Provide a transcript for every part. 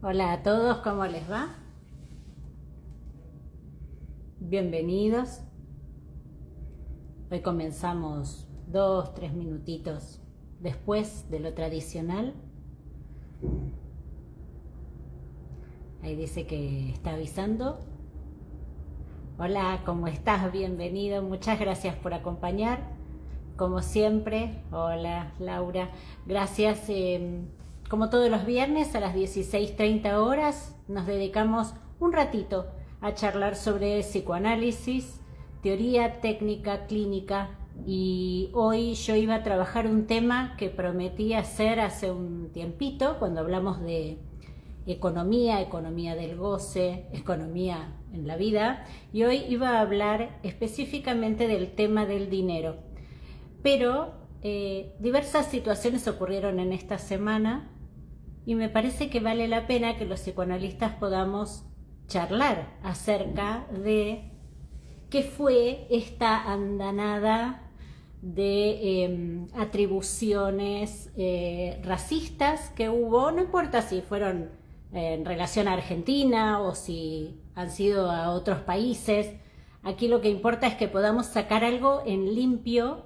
Hola a todos, ¿cómo les va? Bienvenidos. Hoy comenzamos 2, 3 minutitos después de lo tradicional. Ahí dice que está avisando. Hola, ¿cómo estás? Bienvenido. Muchas gracias por acompañar. Como siempre, hola Laura. Gracias. Como todos los viernes a las 16:30 horas nos dedicamos un ratito a charlar sobre psicoanálisis, teoría, técnica, clínica. Y hoy yo iba a trabajar un tema que prometí hacer hace un tiempito, cuando hablamos de economía, economía del goce, economía en la vida, y hoy iba a hablar específicamente del tema del dinero. Pero diversas situaciones ocurrieron en esta semana y me parece que vale la pena que los psicoanalistas podamos charlar acerca de qué fue esta andanada de atribuciones racistas que hubo, no importa si fueron en relación a Argentina o si han sido a otros países. Aquí lo que importa es que podamos sacar algo en limpio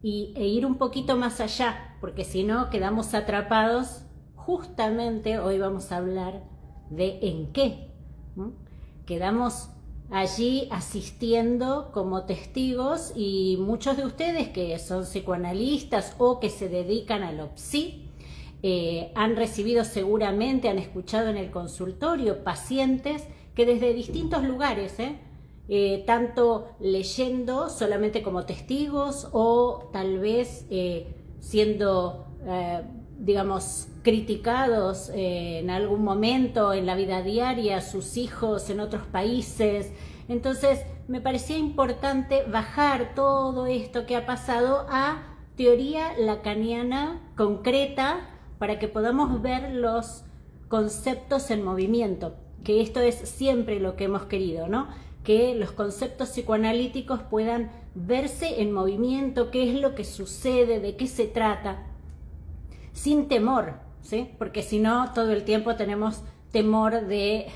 e ir un poquito más allá, porque si no quedamos atrapados. Justamente hoy vamos a hablar de en qué, ¿no? Quedamos allí asistiendo como testigos, y muchos de ustedes que son psicoanalistas o que se dedican a lo psi han recibido seguramente, han escuchado en el consultorio pacientes que desde distintos lugares, tanto leyendo solamente como testigos o tal vez siendo digamos, criticados en algún momento en la vida diaria, sus hijos en otros países. Entonces me parecía importante bajar todo esto que ha pasado a teoría lacaniana concreta para que podamos ver los conceptos en movimiento, que esto es siempre lo que hemos querido, ¿no? Que los conceptos psicoanalíticos puedan verse en movimiento, qué es lo que sucede, de qué se trata, sin temor, ¿sí? Porque si no, todo el tiempo tenemos temor de...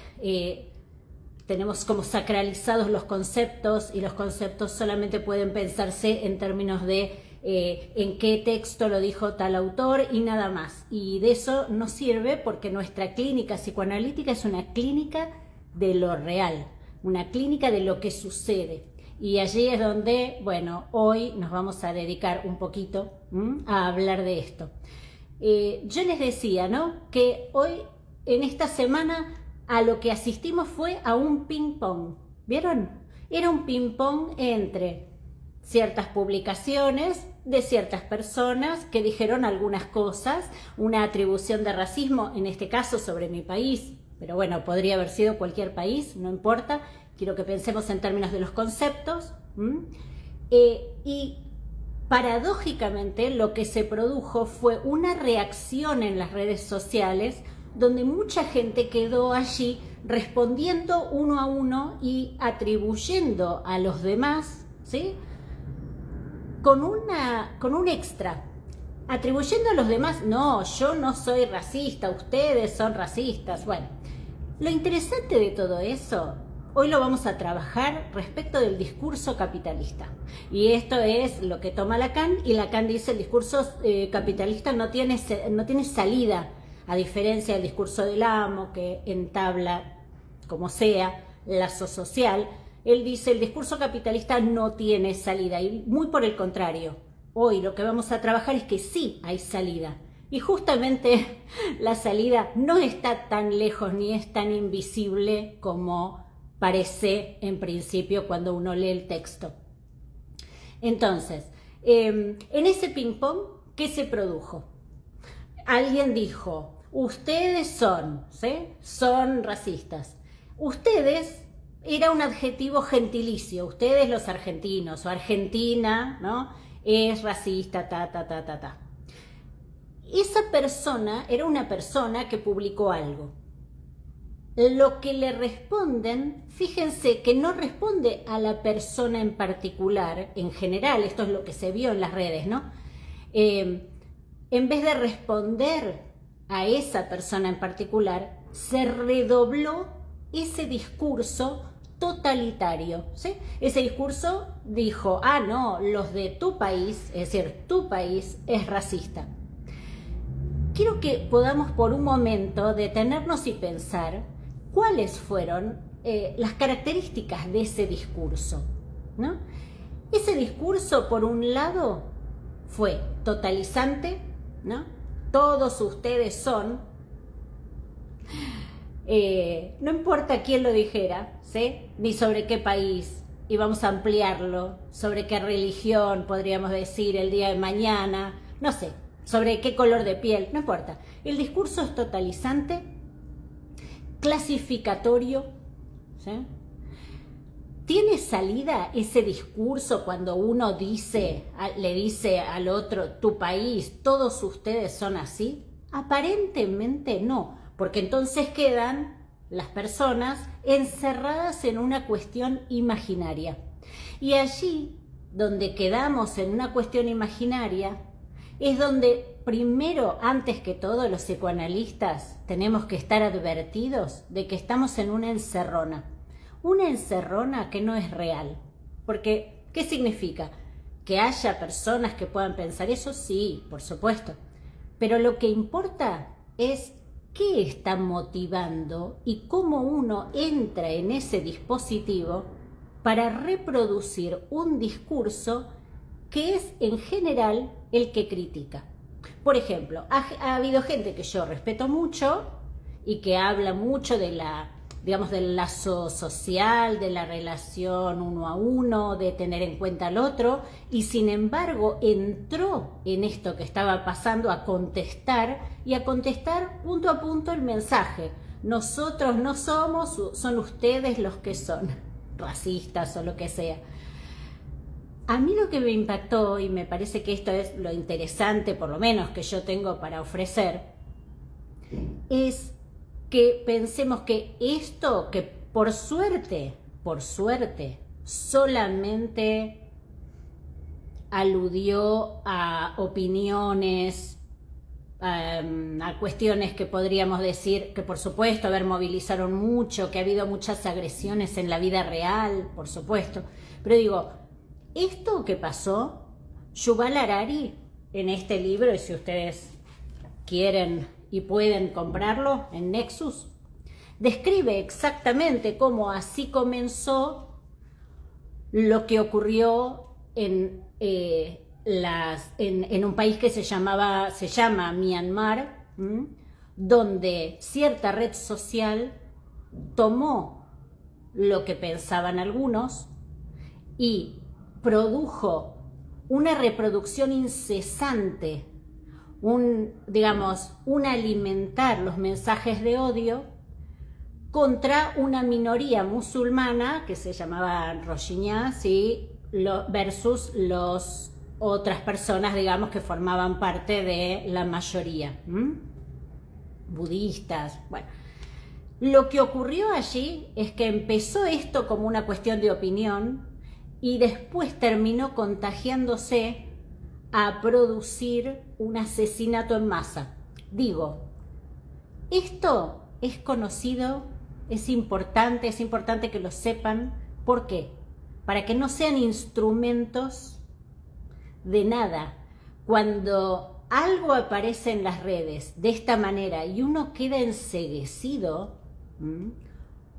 tenemos como sacralizados los conceptos, y los conceptos solamente pueden pensarse en términos de en qué texto lo dijo tal autor y nada más. Y de eso no sirve, porque nuestra clínica psicoanalítica es una clínica de lo real, una clínica de lo que sucede. Y allí es donde, bueno, hoy nos vamos a dedicar un poquito a hablar de esto. Yo les decía, ¿no?, que hoy, en esta semana, a lo que asistimos fue a un ping-pong. ¿Vieron? Era un ping-pong entre ciertas publicaciones de ciertas personas que dijeron algunas cosas, una atribución de racismo, en este caso sobre mi país, pero bueno, podría haber sido cualquier país, no importa. Quiero que pensemos en términos de los conceptos. Y paradójicamente lo que se produjo fue una reacción en las redes sociales, donde mucha gente quedó allí respondiendo uno a uno y atribuyendo a los demás, ¿sí?, con un extra, atribuyendo a los demás: no, yo no soy racista, ustedes son racistas. Bueno, lo interesante de todo eso, hoy lo vamos a trabajar respecto del discurso capitalista. Y esto es lo que toma Lacan, y Lacan dice: el discurso capitalista no tiene salida, a diferencia del discurso del amo, que entabla, como sea, lazo social. Él dice: el discurso capitalista no tiene salida, y muy por el contrario. Hoy lo que vamos a trabajar es que sí hay salida. Y justamente la salida no está tan lejos ni es tan invisible como parece en principio cuando uno lee el texto. Entonces, en ese ping-pong, ¿qué se produjo? Alguien dijo: ustedes son, ¿sí?, son racistas. Ustedes era un adjetivo gentilicio, ustedes los argentinos, o Argentina, ¿no?, es racista, ta. Esa persona era una persona que publicó algo. Lo que le responden, fíjense que no responde a la persona en particular, en general, esto es lo que se vio en las redes, ¿no? En vez de responder a esa persona en particular, se redobló ese discurso totalitario, ¿sí? Ese discurso dijo, ah, no, los de tu país, es decir, tu país es racista. Quiero que podamos por un momento detenernos y pensar cuáles fueron las características de ese discurso, ¿no? Ese discurso, por un lado, fue totalizante, ¿no? Todos ustedes son, no importa quién lo dijera, ¿sí? Ni sobre qué país, y vamos a ampliarlo, sobre qué religión podríamos decir el día de mañana, no sé, sobre qué color de piel, no importa. El discurso es totalizante, clasificatorio, ¿sí? ¿Tiene salida ese discurso cuando uno dice, le dice al otro, tu país, todos ustedes son así? Aparentemente no, porque entonces quedan las personas encerradas en una cuestión imaginaria. Y allí, donde quedamos en una cuestión imaginaria, es donde primero, antes que todo, los psicoanalistas tenemos que estar advertidos de que estamos en una encerrona. Una encerrona que no es real. Porque, ¿qué significa? Que haya personas que puedan pensar eso, sí, por supuesto. Pero lo que importa es qué está motivando y cómo uno entra en ese dispositivo para reproducir un discurso que es en general el que critica. Por ejemplo, ha habido gente que yo respeto mucho y que habla mucho de la, digamos, del lazo social, de la relación uno a uno, de tener en cuenta al otro, y sin embargo entró en esto que estaba pasando a contestar, y a contestar punto a punto el mensaje. Nosotros no somos, son ustedes los que son racistas o lo que sea. A mí lo que me impactó, y me parece que esto es lo interesante, por lo menos que yo tengo para ofrecer, es que pensemos que esto, que por suerte, solamente aludió a opiniones, a cuestiones que podríamos decir que por supuesto, movilizaron mucho, que ha habido muchas agresiones en la vida real, por supuesto, pero digo, esto que pasó, Yuval Harari, en este libro, y si ustedes quieren y pueden comprarlo en Nexus, describe exactamente cómo así comenzó lo que ocurrió en un país que se llama Myanmar, donde cierta red social tomó lo que pensaban algunos y produjo una reproducción incesante, un alimentar los mensajes de odio contra una minoría musulmana que se llamaba Rohingya, ¿sí? Versus las otras personas, digamos, que formaban parte de la mayoría, budistas. Bueno, lo que ocurrió allí es que empezó esto como una cuestión de opinión y después terminó contagiándose a producir un asesinato en masa. Digo, esto es conocido, es importante que lo sepan. ¿Por qué? Para que no sean instrumentos de nada. Cuando algo aparece en las redes de esta manera y uno queda enceguecido,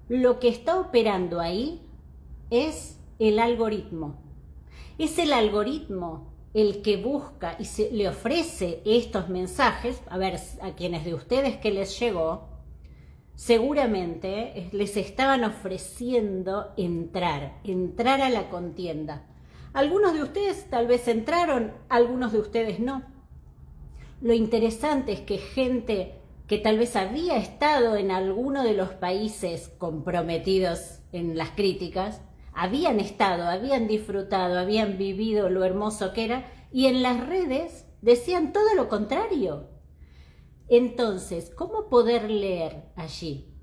lo que está operando ahí es el algoritmo. Es el algoritmo el que busca y le ofrece estos mensajes. A ver, a quienes de ustedes que les llegó, seguramente les estaban ofreciendo entrar a la contienda. Algunos de ustedes tal vez entraron, algunos de ustedes no. Lo interesante es que gente que tal vez había estado en alguno de los países comprometidos en las críticas, habían estado, habían disfrutado, habían vivido lo hermoso que era, y en las redes decían todo lo contrario. Entonces, ¿cómo poder leer allí?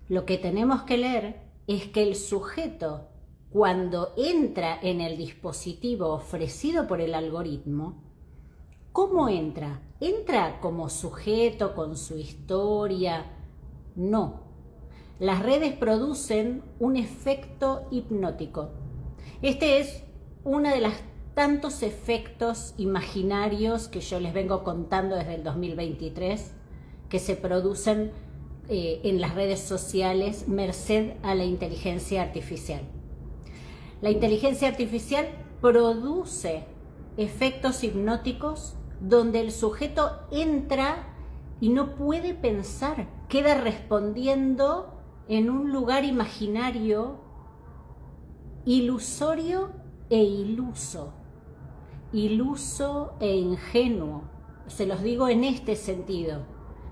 Lo que tenemos que leer es que el sujeto, cuando entra en el dispositivo ofrecido por el algoritmo, ¿Cómo entra? ¿Entra como sujeto con su historia? No. Las redes producen un efecto hipnótico. Este es uno de los tantos efectos imaginarios que yo les vengo contando desde el 2023 que se producen en las redes sociales merced a la inteligencia artificial. La inteligencia artificial produce efectos hipnóticos donde el sujeto entra y no puede pensar, queda respondiendo en un lugar imaginario, ilusorio e iluso e ingenuo. Se los digo en este sentido.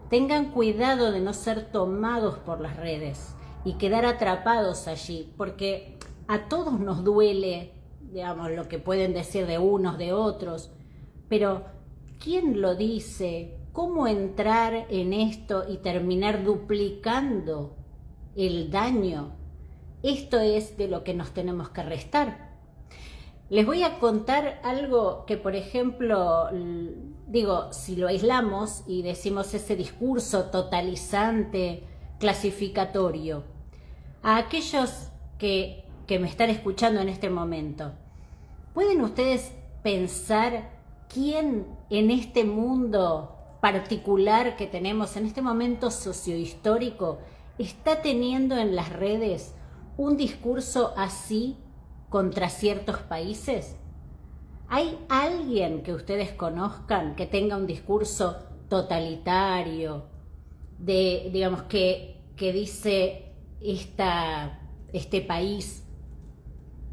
Tengan cuidado de no ser tomados por las redes y quedar atrapados allí, porque a todos nos duele, digamos, lo que pueden decir de unos, de otros, pero ¿quién lo dice? ¿Cómo entrar en esto y terminar duplicando el daño? Esto es de lo que nos tenemos que restar. Les voy a contar algo que, por ejemplo, digo, si lo aislamos y decimos ese discurso totalizante, clasificatorio, a aquellos que me están escuchando en este momento, ¿pueden ustedes pensar quién en este mundo particular que tenemos, en este momento sociohistórico, está teniendo en las redes un discurso así contra ciertos países? ¿Hay alguien que ustedes conozcan que tenga un discurso totalitario, digamos, que dice este país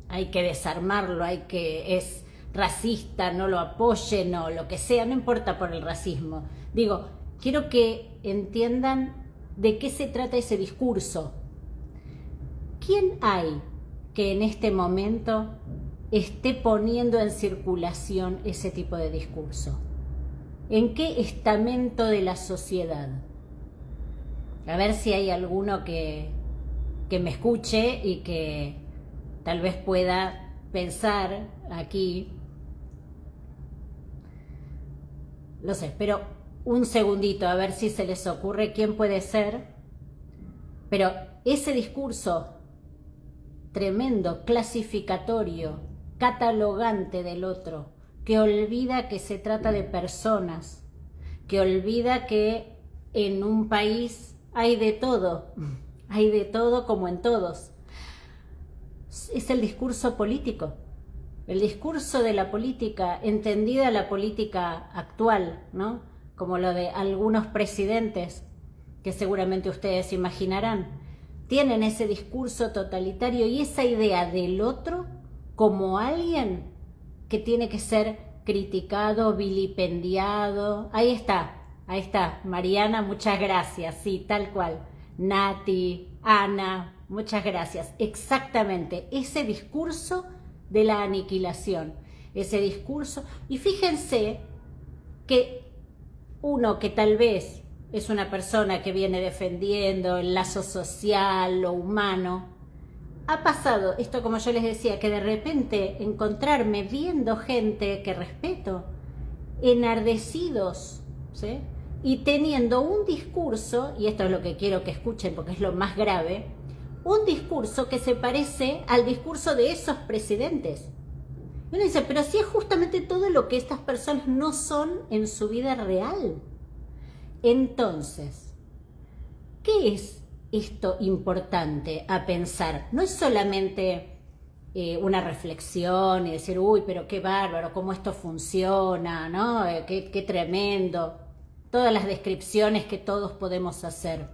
hay que desarmarlo, es racista, no lo apoyen o lo que sea, no importa por el racismo? Digo, quiero que entiendan de qué se trata ese discurso. ¿Quién hay que en este momento esté poniendo en circulación ese tipo de discurso? ¿En qué estamento de la sociedad? A ver si hay alguno que me escuche y que tal vez pueda pensar aquí. Lo sé, pero un segundito, a ver si se les ocurre quién puede ser. Pero ese discurso tremendo, clasificatorio, catalogante del otro, que olvida que se trata de personas, que olvida que en un país hay de todo como en todos. Es el discurso político, el discurso de la política, entendida la política actual, ¿no? Como lo de algunos presidentes, que seguramente ustedes imaginarán, tienen ese discurso totalitario y esa idea del otro como alguien que tiene que ser criticado, vilipendiado. Ahí está, Mariana, muchas gracias, sí, tal cual. Nati, Ana, muchas gracias. Exactamente, ese discurso de la aniquilación, ese discurso. Y fíjense que uno que tal vez es una persona que viene defendiendo el lazo social, lo humano, ha pasado esto, como yo les decía, que de repente encontrarme viendo gente que respeto, enardecidos, ¿sí? Y teniendo un discurso, y esto es lo que quiero que escuchen porque es lo más grave, un discurso que se parece al discurso de esos presidentes. Y uno dice, pero si es justamente todo lo que estas personas no son en su vida real. Entonces, ¿qué es esto importante a pensar? No es solamente una reflexión y decir, uy, pero qué bárbaro, cómo esto funciona, ¿no? Qué tremendo. Todas las descripciones que todos podemos hacer.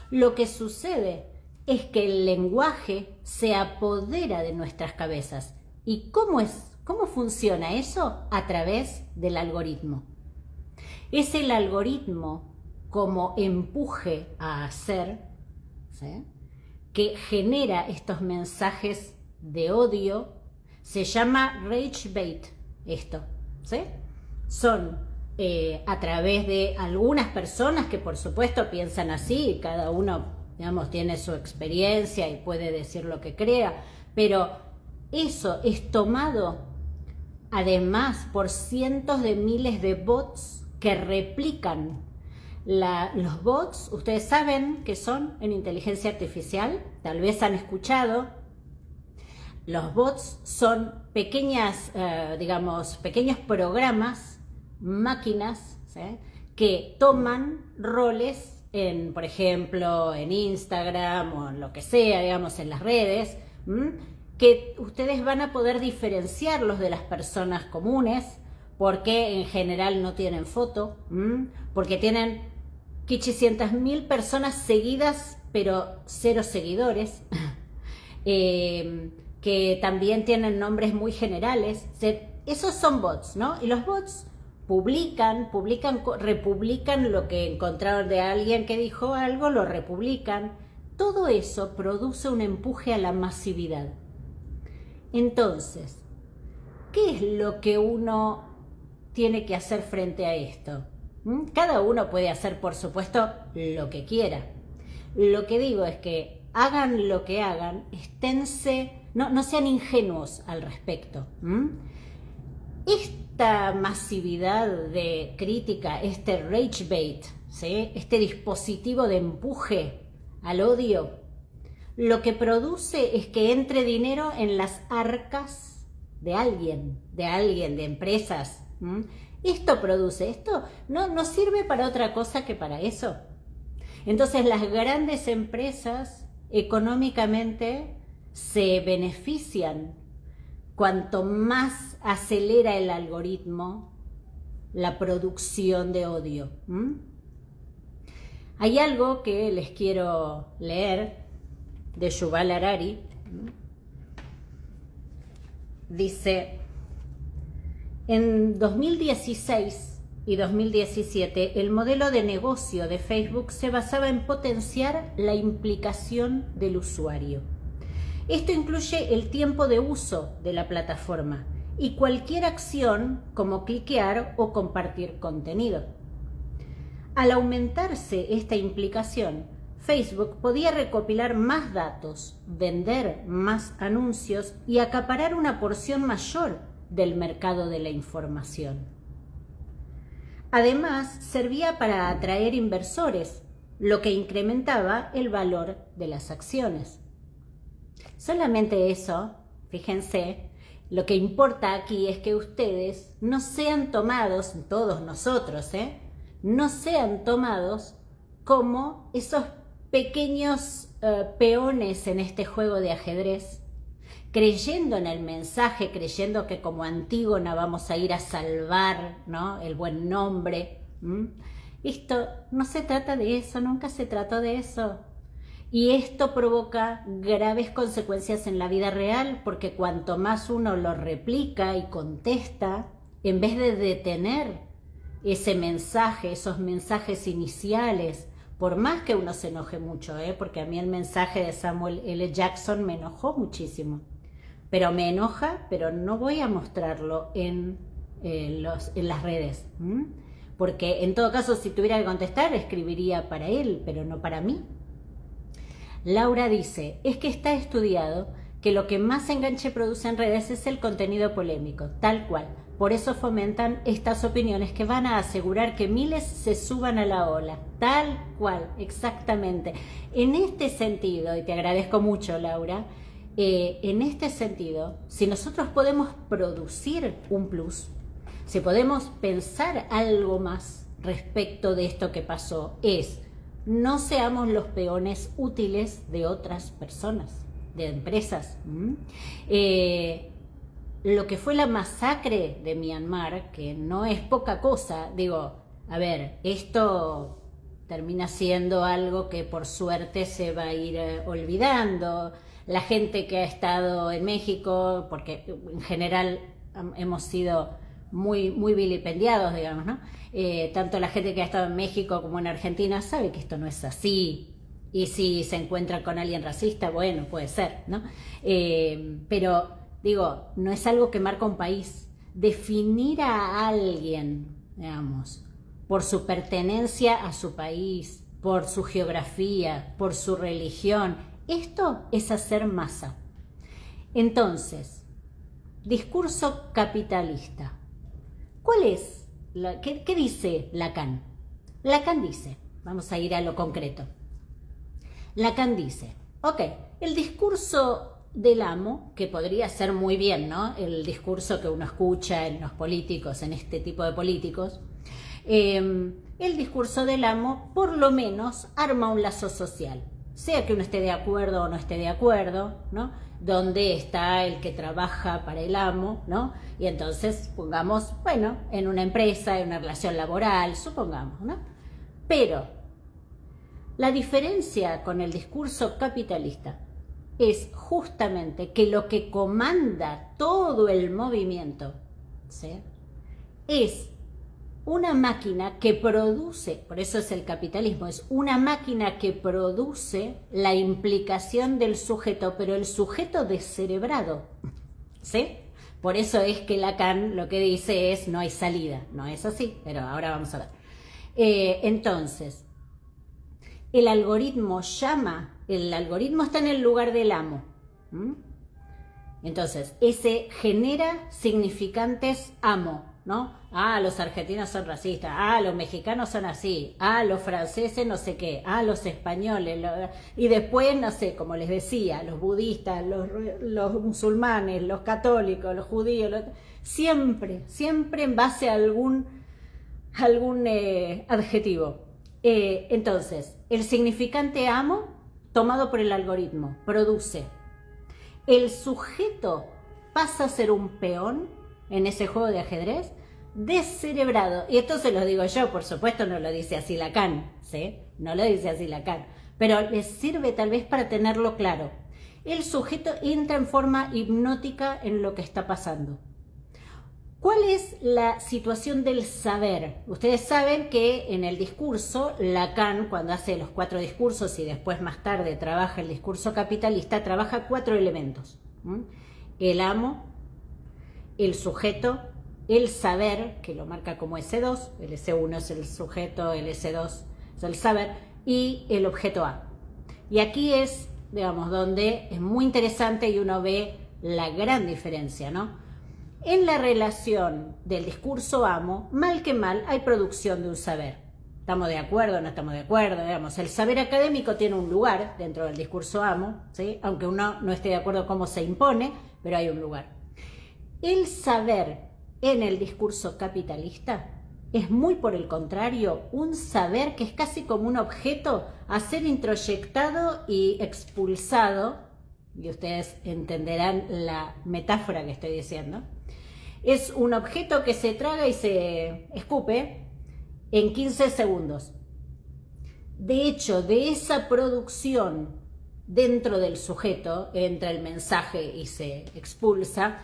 Lo que sucede es que el lenguaje se apodera de nuestras cabezas. ¿Y cómo funciona eso? A través del algoritmo. Es el algoritmo como empuje a hacer, ¿sí?, que genera estos mensajes de odio. Se llama rage bait esto, ¿sí? Son a través de algunas personas que por supuesto piensan así, cada uno, digamos, tiene su experiencia y puede decir lo que crea, pero eso es tomado además por cientos de miles de bots que replican. Los bots, ustedes saben que son en inteligencia artificial, tal vez han escuchado. Los bots son pequeños programas, máquinas, ¿sí?, que toman roles por ejemplo, en Instagram o en lo que sea, digamos, en las redes, que ustedes van a poder diferenciarlos de las personas comunes, porque en general no tienen foto, porque tienen 500.000 personas seguidas, pero 0 seguidores, que también tienen nombres muy generales. Esos son bots, ¿no? Y los bots republican lo que encontraron de alguien que dijo algo, lo republican. Todo eso produce un empuje a la masividad. Entonces, ¿qué es lo que uno tiene que hacer frente a esto? Cada uno puede hacer, por supuesto, lo que quiera. Lo que digo es que hagan lo que hagan, no sean ingenuos al respecto. Esta masividad de crítica, este rage bait, ¿sí?, este dispositivo de empuje al odio, lo que produce es que entre dinero en las arcas de alguien, de empresas. Esto no sirve para otra cosa que para eso. Entonces las grandes empresas económicamente se benefician cuanto más acelera el algoritmo la producción de odio. Hay algo que les quiero leer de Yuval Harari. Dice: en 2016 y 2017 el modelo de negocio de Facebook se basaba en potenciar la implicación del usuario. Esto incluye el tiempo de uso de la plataforma y cualquier acción como cliquear o compartir contenido. Al aumentarse esta implicación, Facebook podía recopilar más datos, vender más anuncios y acaparar una porción mayor del mercado de la información. Además, servía para atraer inversores, lo que incrementaba el valor de las acciones. Solamente eso, fíjense, lo que importa aquí es que ustedes no sean tomados, todos nosotros, no sean tomados como esos pequeños peones en este juego de ajedrez, creyendo en el mensaje, creyendo que como Antígona vamos a ir a salvar, ¿no?, el buen nombre. Esto no se trata de eso, nunca se trató de eso. Y esto provoca graves consecuencias en la vida real, porque cuanto más uno lo replica y contesta, en vez de detener ese mensaje, esos mensajes iniciales, por más que uno se enoje mucho, porque a mí el mensaje de Samuel L. Jackson me enojó muchísimo, pero me enoja, pero no voy a mostrarlo en las redes, porque en todo caso, si tuviera que contestar, escribiría para él, pero no para mí. Laura dice: es que está estudiado que lo que más enganche produce en redes es el contenido polémico, tal cual. Por eso fomentan estas opiniones que van a asegurar que miles se suban a la ola, tal cual, exactamente. En este sentido, y te agradezco mucho, Laura, en este sentido, si nosotros podemos producir un plus, si podemos pensar algo más respecto de esto que pasó, no seamos los peones útiles de otras personas, de empresas. Lo que fue la masacre de Myanmar, que no es poca cosa, esto termina siendo algo que por suerte se va a ir olvidando. La gente que ha estado en México, porque en general hemos sido muy, muy vilipendiados, digamos, ¿no? Tanto la gente que ha estado en México como en Argentina sabe que esto no es así. Y si se encuentra con alguien racista, bueno, puede ser, ¿no? Pero, no es algo que marca un país. Definir a alguien, digamos, por su pertenencia a su país, por su geografía, por su religión, esto es hacer masa. Entonces, discurso capitalista. ¿Cuál es? ¿Qué dice Lacan? Lacan dice, vamos a ir a lo concreto. Lacan dice, ok, el discurso del amo, que podría ser muy bien, ¿no? El discurso que uno escucha en los políticos, en este tipo de políticos, el discurso del amo por lo menos arma un lazo social, sea que uno esté de acuerdo o no esté de acuerdo, ¿no? Donde está el que trabaja para el amo, ¿no? Y entonces, pongamos, bueno, en una empresa, en una relación laboral, supongamos, ¿no? Pero la diferencia con el discurso capitalista es justamente que lo que comanda todo el movimiento, ¿sí?, es una máquina que produce, por eso es el capitalismo, es una máquina que produce la implicación del sujeto, pero el sujeto descerebrado, ¿sí? Por eso es que Lacan lo que dice es no hay salida, no es así, pero ahora vamos a ver. Entonces, el algoritmo está en el lugar del amo. Entonces, ese genera significantes amo, ¿no? Ah, los argentinos son racistas, ah, los mexicanos son así, ah, los franceses no sé qué, ah, los españoles, y después, no sé, como les decía, los budistas, los musulmanes, los católicos, los judíos, siempre en base a algún adjetivo. Entonces, el significante amo, tomado por el algoritmo, produce. El sujeto pasa a ser un peón en ese juego de ajedrez, descerebrado. Y esto se lo digo yo, por supuesto no lo dice así Lacan, ¿sí? No lo dice así Lacan, pero les sirve tal vez para tenerlo claro. El sujeto entra en forma hipnótica en lo que está pasando. ¿Cuál es la situación del saber? Ustedes saben que en el discurso, Lacan, cuando hace los 4 discursos y después más tarde trabaja el discurso capitalista, trabaja 4 elementos. El el sujeto, el saber, que lo marca como S2, el S1 es el sujeto, el S2 es el saber, y el objeto A. Y aquí es, digamos, donde es muy interesante y uno ve la gran diferencia, ¿no? En la relación del discurso amo, mal que mal, hay producción de un saber. ¿Estamos de acuerdo o no estamos de acuerdo? Digamos, el saber académico tiene un lugar dentro del discurso amo, ¿sí? Aunque uno no esté de acuerdo cómo se impone, pero hay un lugar. El saber en el discurso capitalista es muy por el contrario un saber que es casi como un objeto a ser introyectado y expulsado, y ustedes entenderán la metáfora que estoy diciendo. Es un objeto que se traga y se escupe en 15 segundos. De hecho, de esa producción dentro del sujeto, entra el mensaje y se expulsa,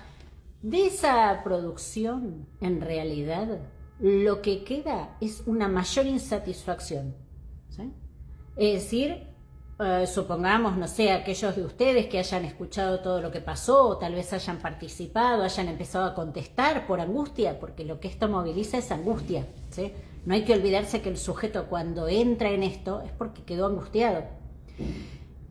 de esa producción, en realidad, lo que queda es una mayor insatisfacción, ¿sí? Es decir, supongamos, no sé, aquellos de ustedes que hayan escuchado todo lo que pasó, o tal vez hayan participado, hayan empezado a contestar por angustia, porque lo que esto moviliza es angustia, ¿sí? No hay que olvidarse que el sujeto cuando entra en esto es porque quedó angustiado.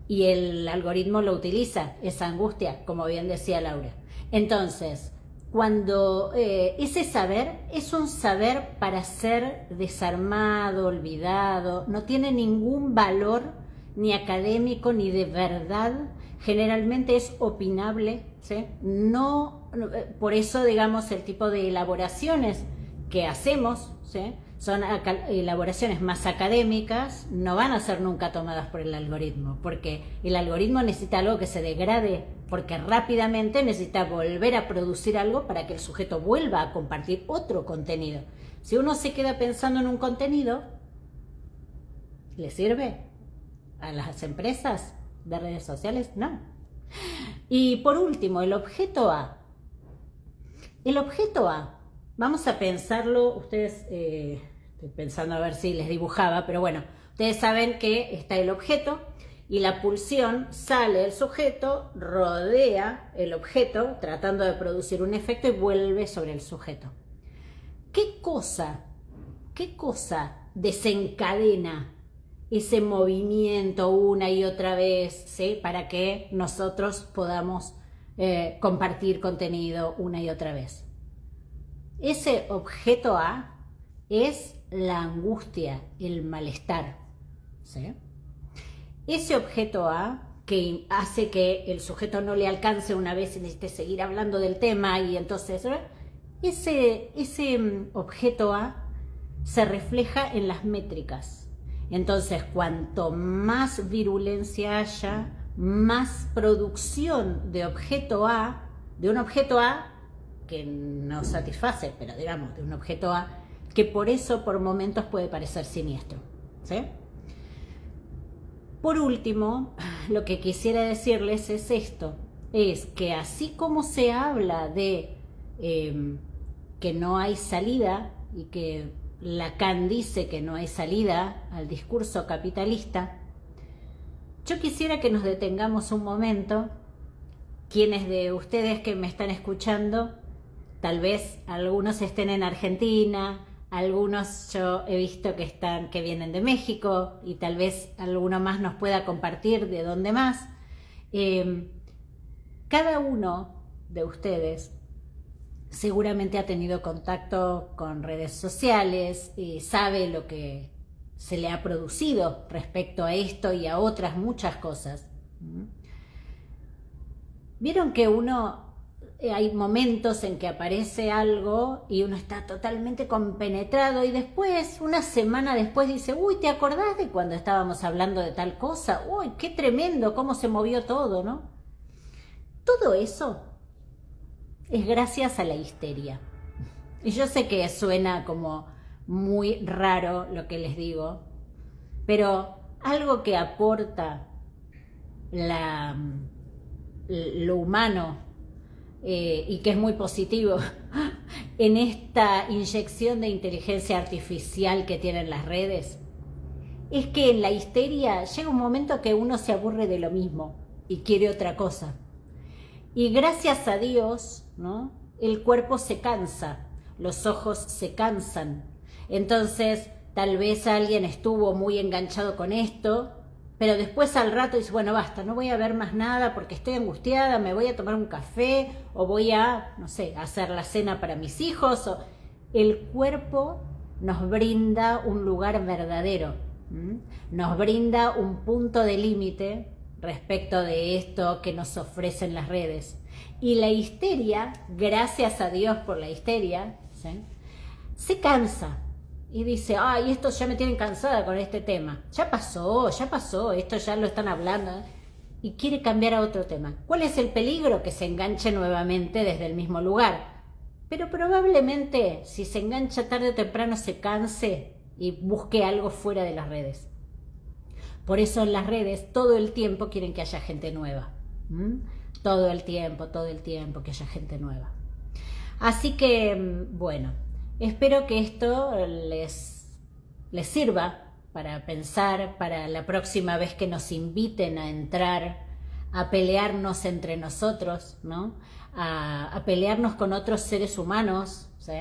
Y el algoritmo lo utiliza, esa angustia, como bien decía Laura. Entonces, cuando ese saber es un saber para ser desarmado, olvidado, no tiene ningún valor ni académico ni de verdad, generalmente es opinable, ¿sí? No, por eso, digamos, el tipo de elaboraciones que hacemos, ¿sí?, son elaboraciones más académicas, no van a ser nunca tomadas por el algoritmo, porque el algoritmo necesita algo que se degrade, porque rápidamente necesita volver a producir algo para que el sujeto vuelva a compartir otro contenido. Si uno se queda pensando en un contenido, ¿le sirve a las empresas de redes sociales? No. Y por último, el objeto A. El objeto A, vamos a pensarlo, ustedes, estoy pensando a ver si les dibujaba, pero bueno, ustedes saben que está el objeto y la pulsión sale del sujeto, rodea el objeto tratando de producir un efecto y vuelve sobre el sujeto. ¿Qué cosa desencadena ese movimiento una y otra vez, ¿sí?, para que nosotros podamos compartir contenido una y otra vez. Ese objeto A es la angustia, el malestar, ¿sí? Ese objeto A que hace que el sujeto no le alcance una vez y necesite seguir hablando del tema, y entonces ese objeto A se refleja en las métricas. Entonces, cuanto más virulencia haya, más producción de objeto A, de un objeto A que no satisface, pero digamos, de un objeto A que por eso por momentos puede parecer siniestro, ¿sí? Por último, lo que quisiera decirles es esto, es que así como se habla de que no hay salida, y que Lacan dice que no hay salida al discurso capitalista, yo quisiera que nos detengamos un momento. Quienes de ustedes que me están escuchando, tal vez algunos estén en Argentina, algunos yo he visto que vienen de México, y tal vez alguno más nos pueda compartir de dónde más. Cada uno de ustedes seguramente ha tenido contacto con redes sociales y sabe lo que se le ha producido respecto a esto y a otras muchas cosas. Vieron que hay momentos en que aparece algo y uno está totalmente compenetrado, y después, una semana después, dice: uy, ¿te acordás de cuando estábamos hablando de tal cosa? Uy, qué tremendo, cómo se movió todo, ¿no? Todo eso es gracias a la histeria. Y yo sé que suena como muy raro lo que les digo, pero algo que aporta lo humano y que es muy positivo en esta inyección de inteligencia artificial que tienen las redes, es que en la histeria llega un momento que uno se aburre de lo mismo y quiere otra cosa. Y gracias a Dios, ¿no?, el cuerpo se cansa, los ojos se cansan. Entonces, tal vez alguien estuvo muy enganchado con esto, pero después al rato dice: bueno, basta, no voy a ver más nada porque estoy angustiada, me voy a tomar un café, o voy a, no sé, hacer la cena para mis hijos. El cuerpo nos brinda un lugar verdadero, nos brinda un punto de límite respecto de esto que nos ofrecen las redes. Y la histeria, gracias a Dios por la histeria, ¿sí?, se cansa y dice: ay, esto ya me tienen cansada con este tema, ya pasó, esto ya lo están hablando, y quiere cambiar a otro tema. ¿Cuál es el peligro? Que se enganche nuevamente desde el mismo lugar, pero probablemente si se engancha tarde o temprano se canse y busque algo fuera de las redes. Por eso en las redes todo el tiempo quieren que haya gente nueva. Todo el tiempo que haya gente nueva. Así que, bueno, espero que esto les sirva para pensar para la próxima vez que nos inviten a entrar a pelearnos entre nosotros, ¿no?, a pelearnos con otros seres humanos, ¿sí?,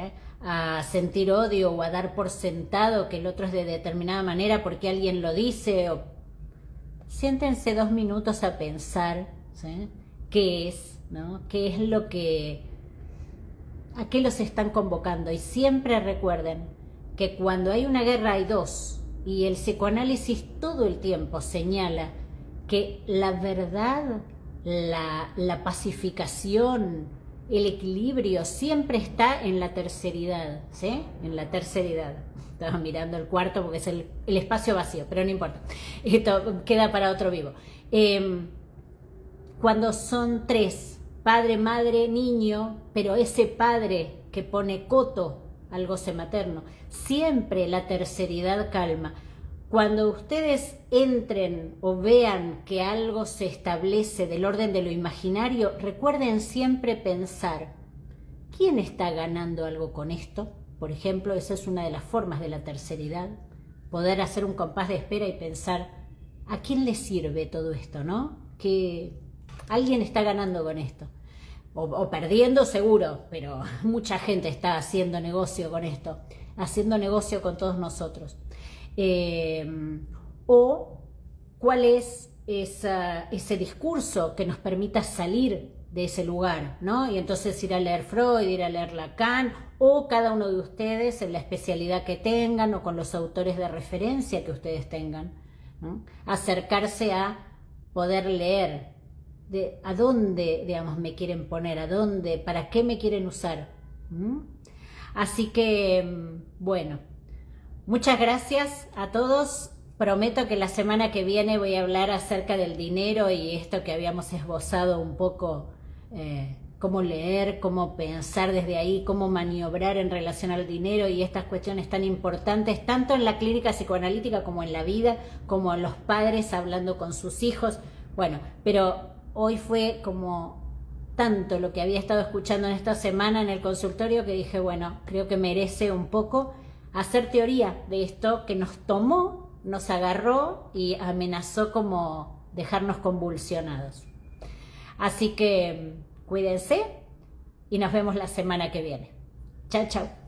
a sentir odio o a dar por sentado que el otro es de determinada manera porque alguien lo dice. Siéntense 2 minutos a pensar, ¿sí?, qué es, ¿no?, qué es a qué los están convocando. Y siempre recuerden que cuando hay una guerra hay dos, y el psicoanálisis todo el tiempo señala que la verdad, la pacificación, el equilibrio siempre está en la terceridad, ¿sí?, en la terceridad. Estaba mirando el cuarto porque es el espacio vacío, pero no importa, esto queda para otro vivo. Cuando son 3, padre, madre, niño, pero ese padre que pone coto al goce materno, siempre la terceridad calma. Cuando ustedes entren o vean que algo se establece del orden de lo imaginario, recuerden siempre pensar: ¿quién está ganando algo con esto? Por ejemplo, esa es una de las formas de la terceridad, poder hacer un compás de espera y pensar: ¿a quién le sirve todo esto, no? Que alguien está ganando con esto, o perdiendo seguro, pero mucha gente está haciendo negocio con esto, haciendo negocio con todos nosotros. O cuál es ese discurso que nos permita salir de ese lugar, ¿no? Y entonces ir a leer Freud, ir a leer Lacan, o cada uno de ustedes en la especialidad que tengan o con los autores de referencia que ustedes tengan, ¿no? Acercarse a poder leer de a dónde, digamos, me quieren poner, a dónde, para qué me quieren usar. Así que, bueno, muchas gracias a todos. Prometo que la semana que viene voy a hablar acerca del dinero y esto que habíamos esbozado un poco, cómo leer, cómo pensar desde ahí, cómo maniobrar en relación al dinero y estas cuestiones tan importantes, tanto en la clínica psicoanalítica como en la vida, como los padres hablando con sus hijos. Bueno, pero hoy fue como tanto lo que había estado escuchando en esta semana en el consultorio que dije, bueno, creo que merece un poco hacer teoría de esto que nos tomó, nos agarró y amenazó como dejarnos convulsionados. Así que cuídense y nos vemos la semana que viene. Chao, chao.